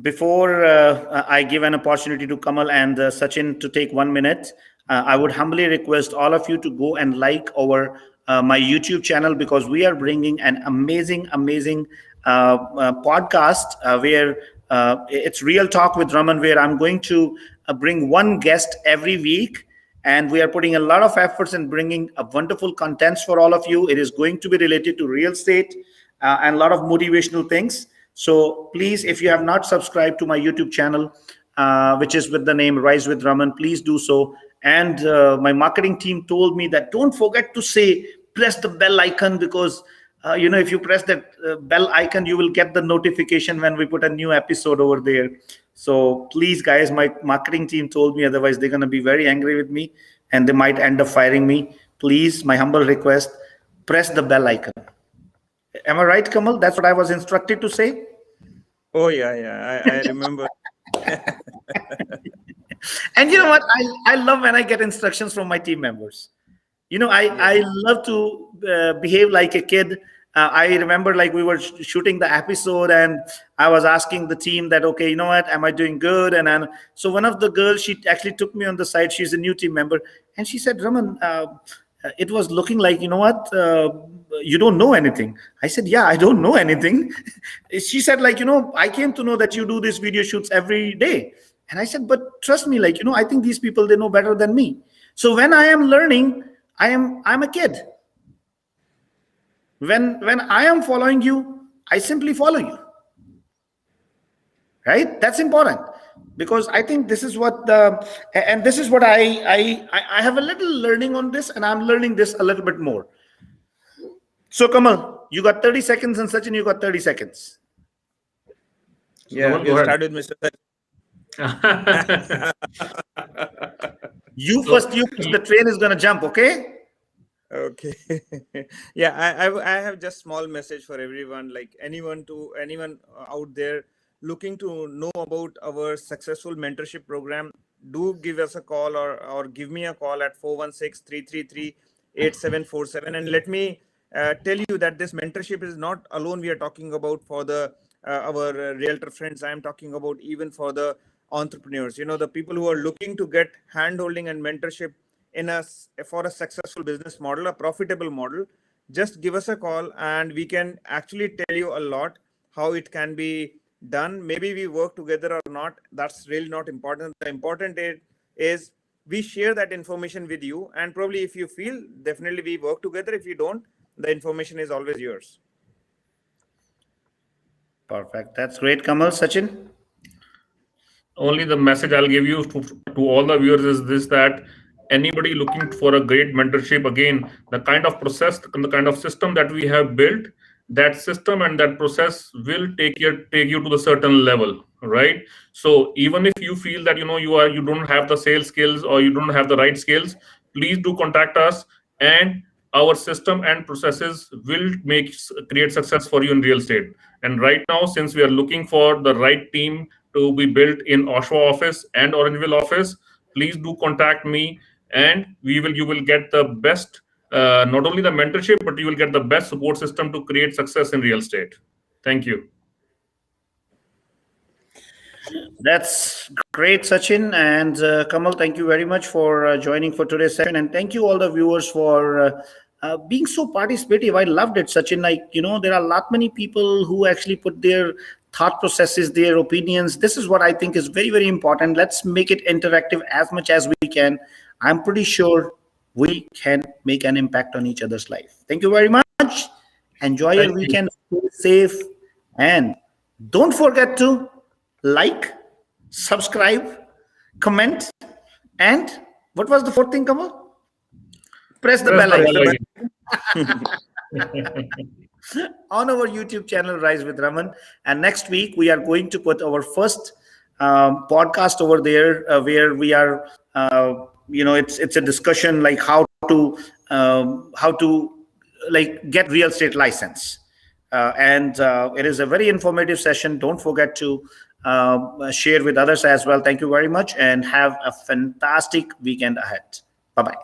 before I give an opportunity to Kamal and Sachin to take 1 minute, I would humbly request all of you to go and like our my YouTube channel, because we are bringing an amazing podcast where it's Real Talk with Raman, where I'm going to bring one guest every week, and we are putting a lot of efforts in bringing a wonderful contents for all of you. It is going to be related to real estate and a lot of motivational things. So please, if you have not subscribed to my YouTube channel, which is with the name Rise with Raman, please do so. And my marketing team told me that don't forget to say press the bell icon, because if you press that bell icon, you will get the notification when we put a new episode over there. So please, guys, my marketing team told me, otherwise they're going to be very angry with me and they might end up firing me. Please, my humble request, press the bell icon. Am I right, Kamal? That's what I was instructed to say. Oh, yeah. I remember. And you know what? I love when I get instructions from my team members. I love to behave like a kid. I remember, like, we were shooting the episode, and I was asking the team that, okay, you know what, am I doing good? And so one of the girls, she actually took me on the side. She's a new team member, and she said, Raman, it was looking like, you know what, you don't know anything. I said, yeah, I don't know anything. She said, like, I came to know that you do these video shoots every day. And I said, but trust me, like, I think these people, they know better than me. So when I am learning, I'm a kid. When I am following you, I simply follow you. Right? That's important, because I think this is what this is what I have a little learning on this, and I'm learning this a little bit more. So Kamal, you got 30 seconds, and Sachin, you got 30 seconds. So Yeah, Kamal, we'll go start with Mr. ahead. You first, the train is gonna jump, okay? Okay. Yeah, I have just small message for everyone, like anyone out there looking to know about our successful mentorship program. Do give us a call, or give me a call at 416-333-8747, and let me tell you that this mentorship is not alone we are talking about for the our realtor friends. I am talking about even for the entrepreneurs, the people who are looking to get hand holding and mentorship for a successful business model, a profitable model. Just give us a call, and we can actually tell you a lot how it can be done. Maybe we work together or not, that's really not important. The important is we share that information with you, and probably if you feel, definitely we work together. If you don't, the information is always yours. Perfect. That's great, Kamal. Sachin? Only the message I'll give you to all the viewers is this: that anybody looking for a great mentorship, again, the kind of process, the kind of system that we have built, that system and that process will take you to the certain level, right? So even if you feel that you don't have the sales skills, or you don't have the right skills, please do contact us, and our system and processes will create success for you in real estate. And right now, since we are looking for the right team to be built in Oshawa office and Orangeville office, please do contact me, and you will get the best, not only the mentorship, but you will get the best support system to create success in real estate. Thank you. That's great, Sachin. And Kamal, thank you very much for joining for today's session. And thank you, all the viewers, for being so participative. I loved it, Sachin. There are a lot many people who actually put their thought processes, their opinions. This is what I think is very, very important. Let's make it interactive as much as we can. I'm pretty sure we can make an impact on each other's life. Thank you very much. Enjoy your Thank you. weekend. Stay safe. And don't forget to like, subscribe, comment, and what was the fourth thing, Kamal? Press the Press bell the icon bell icon. on our YouTube channel, Rise with Raman. And next week, we are going to put our first podcast over there where we are, it's a discussion like how to like get real estate license. And it is a very informative session. Don't forget to share with others as well. Thank you very much and have a fantastic weekend ahead. Bye-bye.